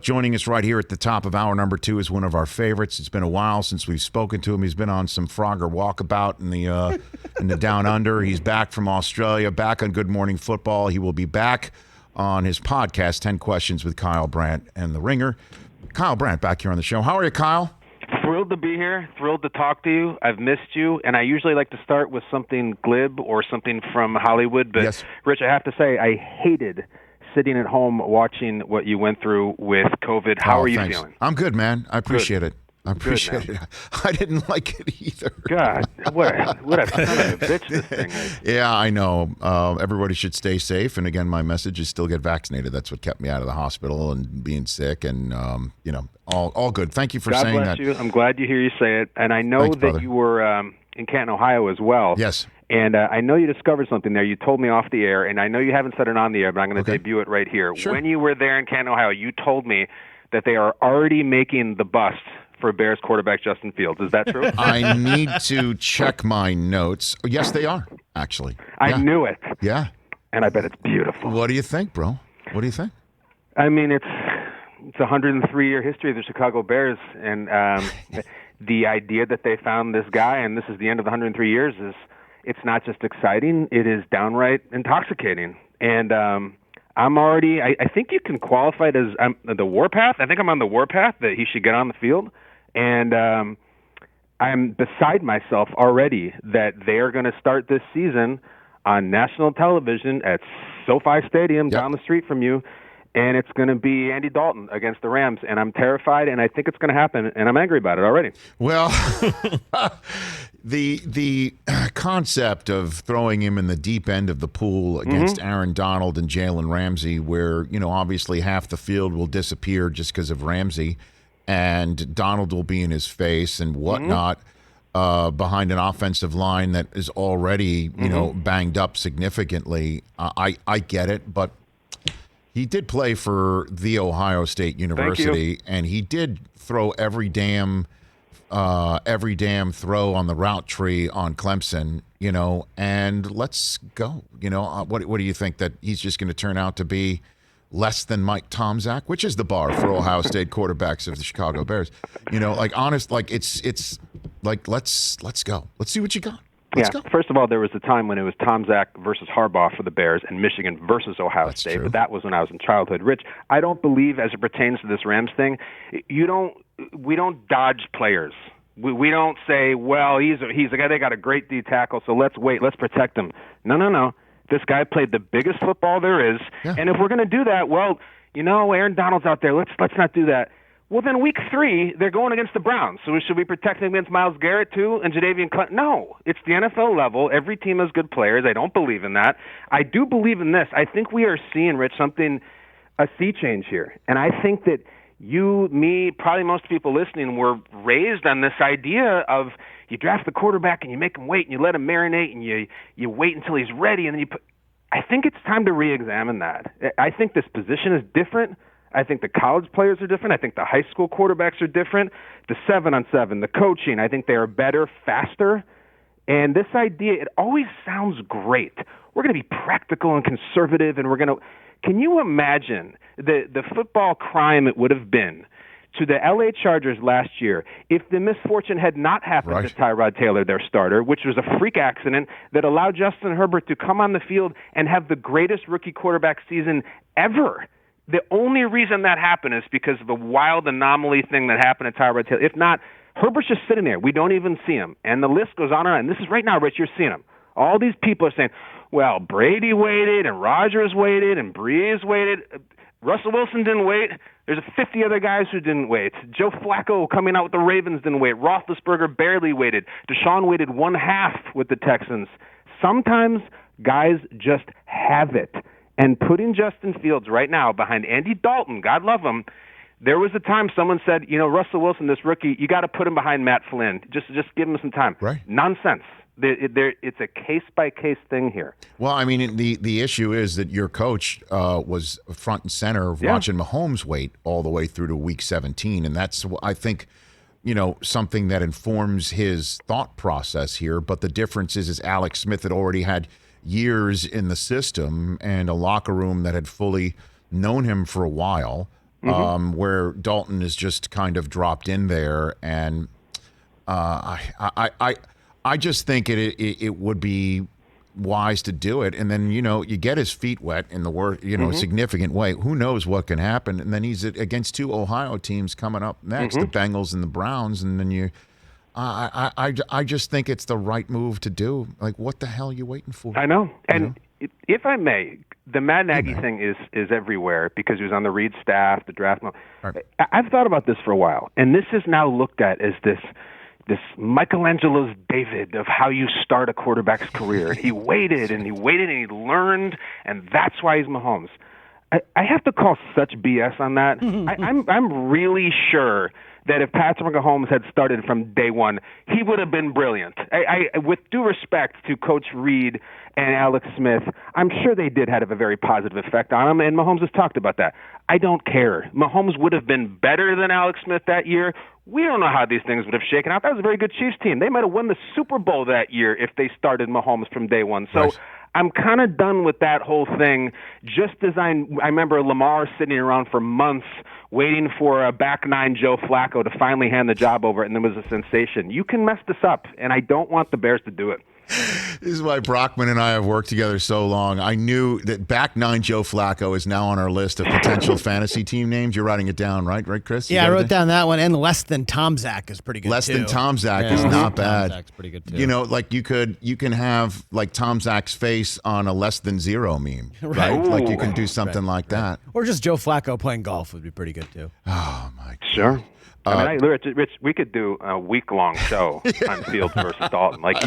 Joining us right here at the top of hour number 2 is one of our favorites. It's been a while since we've spoken to him. He's been on some Frogger walkabout in the Down Under. He's back from Australia, back on Good Morning Football. He will be back on his podcast, 10 Questions with Kyle Brandt and The Ringer. Kyle Brandt back here on the show. How are you, Kyle? Thrilled to be here. Thrilled to talk to you. I've missed you, and I usually like to start with something glib or something from Hollywood. But, yes. Rich, I have to say, I hated sitting at home watching what you went through with COVID. How are you feeling? I'm good, man. I appreciate it. I appreciate it. I didn't like it either. God, what a son of a bitch this thing is. Yeah, I know. Everybody should stay safe. And again, my message is still get vaccinated. That's what kept me out of the hospital and being sick. And, all good. Thank you for saying that. God bless you. I'm glad you hear you say it. And I know that brother. You were in Canton, Ohio as well. Yes. And I know you discovered something there. You told me off the air, and I know you haven't said it on the air, but I'm going to debut it right here. Sure. When you were there in Canton, Ohio, you told me that they are already making the bust for Bears quarterback Justin Fields. Is that true? I need to check my notes. Yes, they are, actually. I knew it. Yeah. And I bet it's beautiful. What do you think, bro? What do you think? I mean, it's a 103-year history of the Chicago Bears, and the idea that they found this guy, and this is the end of the 103 years, is it's not just exciting, it is downright intoxicating. And I'm already, I think you can qualify it as the warpath. I think I'm on the warpath that he should get on the field. And I'm beside myself already that they are going to start this season on national television at SoFi Stadium down the street from you. And it's going to be Andy Dalton against the Rams. And I'm terrified, and I think it's going to happen, and I'm angry about it already. Well, the concept of throwing him in the deep end of the pool against Aaron Donald and Jalen Ramsey, where, obviously half the field will disappear just because of Ramsey, and Donald will be in his face and whatnot behind an offensive line that is already, banged up significantly. I get it, but he did play for The Ohio State University, and he did throw every damn throw on the route tree on Clemson, and let's go. What do you think, that he's just going to turn out to be less than Mike Tomczak, which is the bar for Ohio State quarterbacks of the Chicago Bears? It's like, let's go. Let's see what you got. Let's go. First of all, there was a time when it was Tomczak versus Harbaugh for the Bears and Michigan versus Ohio State, true. But that was when I was in childhood. Rich, I don't believe, as it pertains to this Rams thing, we don't dodge players. We don't say, well, he's a guy, they got a great D tackle, so let's wait, let's protect him. No. This guy played the biggest football there is, and if we're going to do that, well, Aaron Donald's out there. Let's not do that. Well, then week 3, they're going against the Browns. So should we protect them against Myles Garrett, too, and Jadeveon Clowney? No. It's the NFL level. Every team has good players. I don't believe in that. I do believe in this. I think we are seeing, Rich, a sea change here. And I think that you, me, probably most people listening were raised on this idea of you draft the quarterback and you make him wait and you let him marinate and you wait until he's ready and then I think it's time to re-examine that. I think this position is different. I think the college players are different. I think the high school quarterbacks are different. The 7-on-7, the coaching, I think they are better, faster. And this idea, it always sounds great. We're going to be practical and conservative, and can you imagine the football crime it would have been to the L.A. Chargers last year if the misfortune had not happened to Tyrod Taylor, their starter, which was a freak accident that allowed Justin Herbert to come on the field and have the greatest rookie quarterback season ever. The only reason that happened is because of a wild anomaly thing that happened to Tyrod Taylor. If not, Herbert's just sitting there. We don't even see him. And the list goes on and on. And this is right now, Rich, you're seeing him. All these people are saying, well, Brady waited, and Rodgers waited, and Breeze waited. Russell Wilson didn't wait. There's 50 other guys who didn't wait. Joe Flacco coming out with the Ravens didn't wait. Roethlisberger barely waited. Deshaun waited 1/2 with the Texans. Sometimes guys just have it. And putting Justin Fields right now behind Andy Dalton, God love him, there was a time someone said, Russell Wilson, this rookie, you got to put him behind Matt Flynn. Just give him some time. Right. Nonsense. It's a case-by-case thing here. Well, I mean, the issue is that your coach was front and center watching Mahomes wait all the way through to week 17, and that's, I think, something that informs his thought process here. But the difference is Alex Smith had already had years in the system and a locker room that had fully known him for a while. where Dalton is just kind of dropped in there, and I just think it would be wise to do it, and then you get his feet wet in the significant way. Who knows what can happen? And then he's against two Ohio teams coming up next, the Bengals and the Browns, and then I just think it's the right move to do. Like, what the hell are you waiting for? I know. And if I may, the Matt Nagy thing is everywhere because he was on the Reed staff, the draft. Right. I've thought about this for a while, and this is now looked at as this Michelangelo's David of how you start a quarterback's career. He waited and he learned, and that's why he's Mahomes. I have to call such BS on that. I'm really sure that if Patrick Mahomes had started from day one, he would have been brilliant. With due respect to Coach Reed and Alex Smith, I'm sure they did have a very positive effect on him, and Mahomes has talked about that. I don't care. Mahomes would have been better than Alex Smith that year. We don't know how these things would have shaken out. That was a very good Chiefs team. They might have won the Super Bowl that year if they started Mahomes from day one. So right. I'm kind of done with that whole thing. Just as I remember Lamar sitting around for months waiting for a back nine Joe Flacco to finally hand the job over, and there was a sensation. You can mess this up, and I don't want the Bears to do it. This is why Brockman and I have worked together so long. I knew that back nine Joe Flacco is now on our list of potential fantasy team names. You're writing it down, right, Chris? Yeah, I wrote down that one, and less than Tom Zach is pretty good, Less too. than Tom Zach is not bad. Tom Zach's pretty good, too. Like you can have like Tom Zach's face on a less than zero meme, right? Right. Like you can do something like that. Or just Joe Flacco playing golf would be pretty good, too. Oh, my God. Sure. Rich, we could do a week-long show on Fields versus Dalton. Like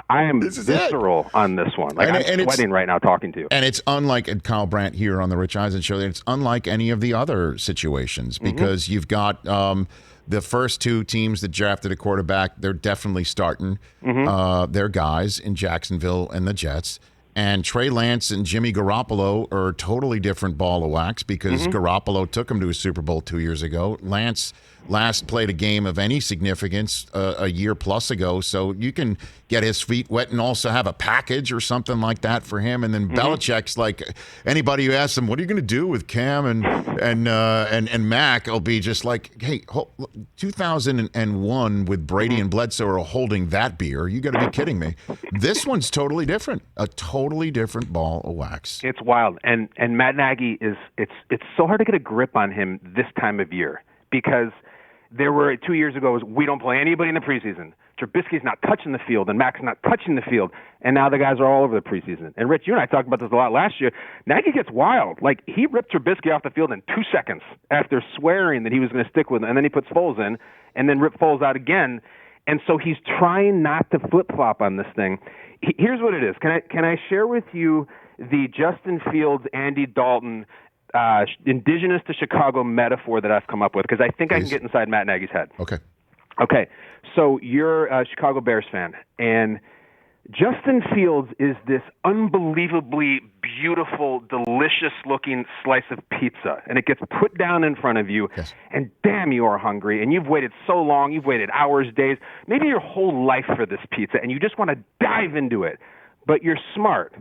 I am visceral on this one. Like I'm sweating right now talking to you. And it's unlike Kyle Brandt here on the Rich Eisen Show. It's unlike any of the other situations because you've got the first two teams that drafted a quarterback. They're definitely starting their guys in Jacksonville and the Jets. And Trey Lance and Jimmy Garoppolo are a totally different ball of wax because Garoppolo took him to a Super Bowl 2 years ago. Lance last played a game of any significance a year plus ago, so you can get his feet wet and also have a package or something like that for him. And then Belichick's like, anybody who asks him, what are you going to do with Cam and Mac, will be just like, hey, 2001 with Brady and Bledsoe are holding that beer. You got to be kidding me. This one's totally different. A totally different ball of wax. It's wild. And Matt Nagy it's so hard to get a grip on him this time of year because there were 2 years ago, we don't play anybody in the preseason. Trubisky's not touching the field, and Mac's not touching the field, and now the guys are all over the preseason. And Rich, you and I talked about this a lot last year. Nagy gets wild. Like, he ripped Trubisky off the field in 2 seconds after swearing that he was going to stick with him, and then he puts Foles in, and then ripped Foles out again. And so he's trying not to flip-flop on this thing. Here's what it is. Can I share with you the Justin Fields, Andy Dalton, indigenous to Chicago metaphor that I've come up with? Because I think I can get inside Matt Nagy's head. Okay. So you're a Chicago Bears fan, and Justin Fields is this unbelievably beautiful, delicious-looking slice of pizza, and it gets put down in front of you, and damn, you are hungry, and you've waited so long. You've waited hours, days, maybe your whole life for this pizza, and you just want to dive into it, but you're smart.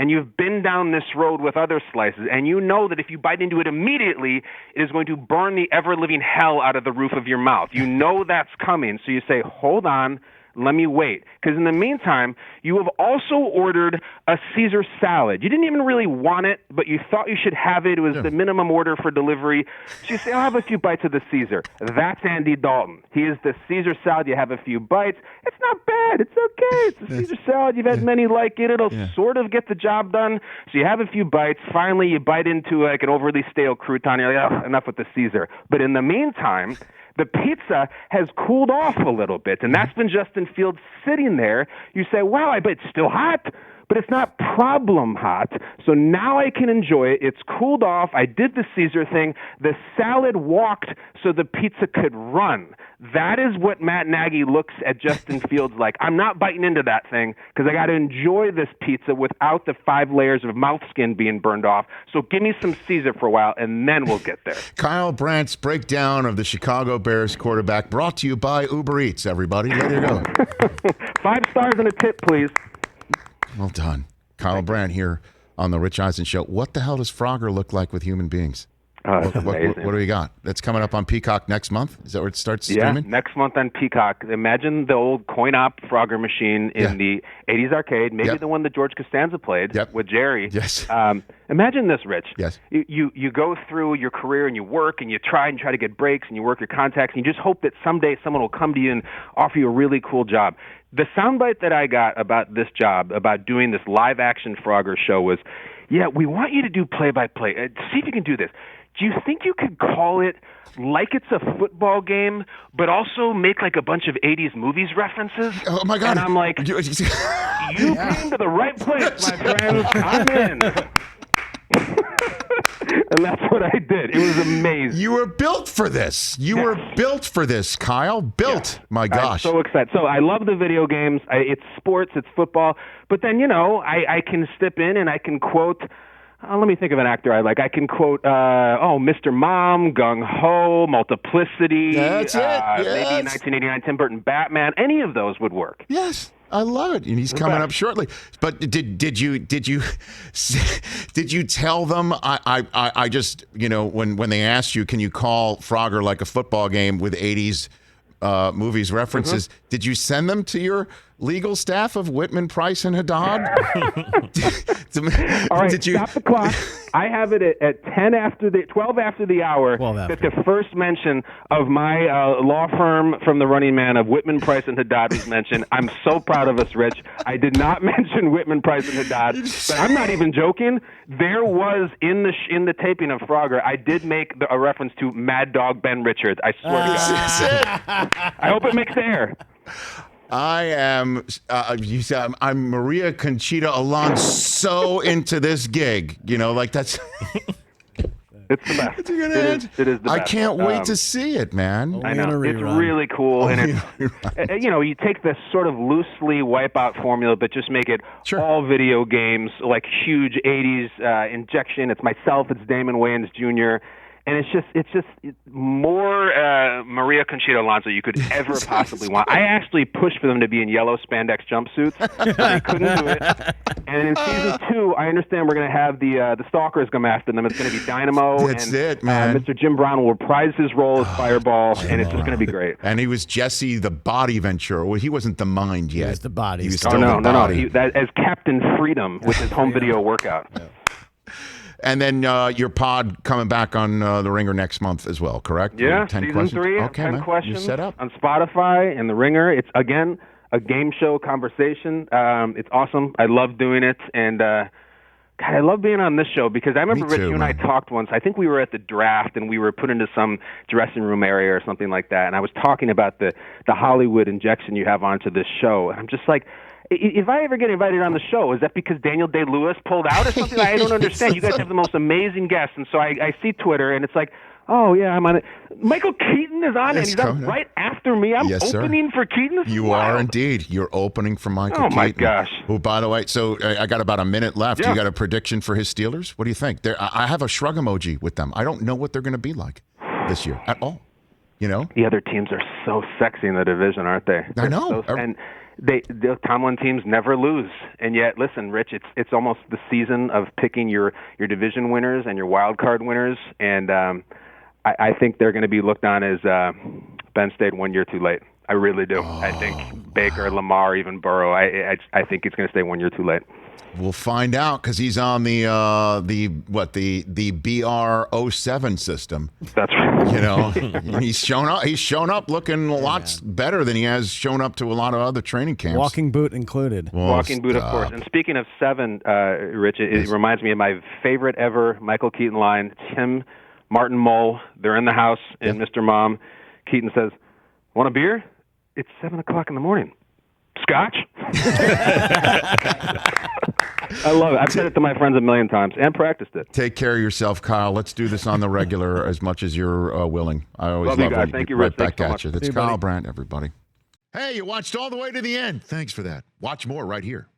And you've been down this road with other slices, and you know that if you bite into it immediately, it is going to burn the ever-living hell out of the roof of your mouth. You know that's coming, so you say, hold on, let me wait. Because in the meantime, you have also ordered a Caesar salad. You didn't even really want it, but you thought you should have it. It was the minimum order for delivery. So you say, I'll have a few bites of the Caesar. That's Andy Dalton. He is the Caesar salad. You have a few bites. It's not bad. It's okay. It's a Caesar salad. You've had many like it. It'll sort of get the job done. So you have a few bites. Finally, you bite into like an overly stale crouton. You're like, enough with the Caesar. But in the meantime, the pizza has cooled off a little bit, and that's been Justin Fields sitting there. You say, wow, I bet it's still hot, but it's not problem hot. So now I can enjoy it. It's cooled off. I did the Caesar thing. The salad walked so the pizza could run. That is what Matt Nagy looks at Justin Fields like. I'm not biting into that thing because I got to enjoy this pizza without the 5 layers of mouth skin being burned off. So give me some Caesar for a while, and then we'll get there. Kyle Brandt's breakdown of the Chicago Bears quarterback brought to you by Uber Eats, everybody. Let it go. 5 stars and a tip, please. Well done. Kyle Brandt here on the Rich Eisen Show. What the hell does Frogger look like with human beings? It's amazing. What do we got? That's coming up on Peacock next month? Is that where it starts streaming? Yeah, next month on Peacock. Imagine the old coin-op Frogger machine in the 80s arcade, maybe the one that George Costanza played with Jerry. Yes. Imagine this, Rich. Yes. You go through your career and you work and you try to get breaks and you work your contacts and you just hope that someday someone will come to you and offer you a really cool job. The soundbite that I got about this job, about doing this live-action Frogger show was, we want you to do play-by-play. See if you can do this. Do you think you could call it like it's a football game, but also make like a bunch of 80s movies references? Oh, my God. And I'm like, you came to the right place, my friends. I'm in. And that's what I did. It was amazing. You were built for this. You were built for this, Kyle. Built. My gosh. I'm so excited. So I love the video games. It's sports. It's football. But then, I can step in and I can quote... let me think of an actor I like. I can quote, Mr. Mom, Gung Ho, Multiplicity. That's it. Yes. Maybe 1989 Tim Burton Batman. Any of those would work. Yes, I love it, and he's coming up shortly. But did you tell them? I just when they asked you, can you call Frogger like a football game with 80s movies references? Did you send them to your legal staff of Whitman, Price, and Haddad? All right, stop the clock. I have it at 12 after the hour that the first mention of my law firm from the running man of Whitman, Price, and Haddad was mentioned. I'm so proud of us, Rich. I did not mention Whitman, Price, and Haddad, but I'm not even joking. There was in the taping of Frogger, I did make a reference to Mad Dog Ben Richards. I swear to God. I hope it makes the air. I am. You said I'm Maria Conchita Alonso so into this gig. That's. It's the best. It is the best. I can't wait to see it, man. I know. It's really cool. And you take this sort of loosely Wipeout formula, but just make it all video games, like huge 80s injection. It's myself. It's Damon Wayans Jr., and it's just more Maria Conchita Alonso you could ever possibly want. I actually pushed for them to be in yellow spandex jumpsuits. They couldn't do it. And in season 2, I understand we're going to have the stalkers come after them. It's going to be Dynamo. That's it, man. Mr. Jim Brown will reprise his role as Fireball, and it's just going to be great. And he was Jesse the Body Ventura. Well, he wasn't the mind yet. He was the body. He was still the body. No. As Captain Freedom with his home video workout. Yeah. And then your pod coming back on The Ringer next month as well, correct? Yeah, 10 season questions? 3, okay, 10 man. questions You're set up. on Spotify and The Ringer. It's, again, a game show conversation. It's awesome. I love doing it. And, God, I love being on this show because I remember, Rich, you and I talked once. I think we were at the draft and we were put into some dressing room area or something like that. And I was talking about the Hollywood injection you have onto this show. And I'm just like, if I ever get invited on the show, is that because Daniel Day-Lewis pulled out or something? I don't understand. You guys have the most amazing guests. And so I see Twitter, and it's like, oh, yeah, I'm on it. Michael Keaton is on it, and he's on right after me. I'm opening for Keaton. You are indeed. You're opening for Michael Keaton. Oh, my gosh. Who, by the way, so I got about a minute left. You got a prediction for his Steelers? What do you think? I have a shrug emoji with them. I don't know what they're going to be like this year at all. The other teams are so sexy in the division, aren't they? I know. And the Tomlin teams never lose, and yet, listen, Rich, it's almost the season of picking your division winners and your wild card winners, and I think they're going to be looked on as Ben stayed 1 year too late. I really do. I think Baker, Lamar, even Burrow. I think it's going to stay 1 year too late. We'll find out because he's on the BR07 system. That's right. He's shown up looking lots better than he has shown up to a lot of other training camps. Walking boot included. Walking boot, of course. And speaking of 7, Rich, it reminds me of my favorite ever Michael Keaton line. It's him, Martin Mull. They're in the house, and Mr. Mom. Keaton says, "Want a beer? It's 7 o'clock in the morning. Scotch?" I love it. I've said it to my friends a million times and practiced it. Take care of yourself, Kyle. Let's do this on the regular as much as you're willing. I always love you guys. Thank you, Rich. Right back at so you. That's Kyle Brandt, everybody. Hey, you watched all the way to the end. Thanks for that. Watch more right here.